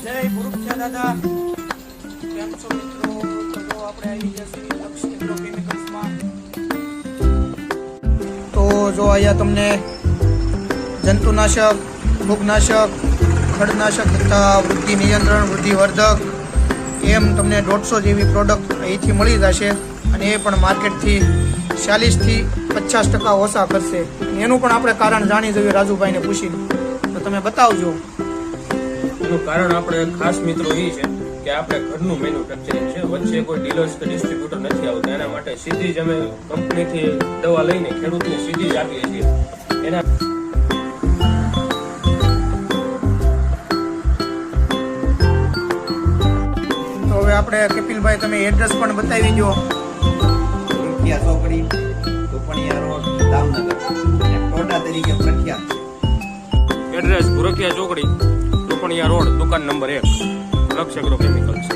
જય ગુરુખ્યા દાદા, કેમ છો મિત્રો? તો આપણે આવી જશે લક્ષ્ય એગ્રોકેમિકલ્સમાં. તો જો અહીંયા તમને જંતુનાશક, ફૂગનાશક, ખડનાશક તથા વૃદ્ધિ નિયંત્રણ, વૃદ્ધિવર્ધક એમ તમને 150 જેવી પ્રોડક્ટ અહીંથી મળી જશે અને એ પણ માર્કેટથી 40 થી 50% ઓછા કરશે. એનું પણ આપણે કારણ જાણી જોઈએ રાજુભાઈને પૂછીને. તો તમે બતાવજો. એનું કારણ આપણે ખાસ મિત્રો એ છે કે આપણે ઘરનું મેન્યુફેક્ચરિંગ છે, વચ્ચે કોઈ ડીલર્સ કે ડિસ્ટ્રીબ્યુટર નથી આવતા. એના માટે સીધી જ અમે કંપનીથી દવા લઈને ખેડૂતને સીધી જ આપીએ છીએ. એના તો હવે આપણે કપિલભાઈ તમે એડ્રેસ પણ બતાવી દો. રૂપિયા ચોકડી, ટોપણિયા રોડ, દામનગર અને ટોડા તરીકે પ્રખ્યાત છે. એડ્રેસ ગુરખિયા ચોકડી, ટોપણિયા રોડ, દુકાન નંબર 1, લક્ષ્ય એગ્રોકેમિકલ્સ.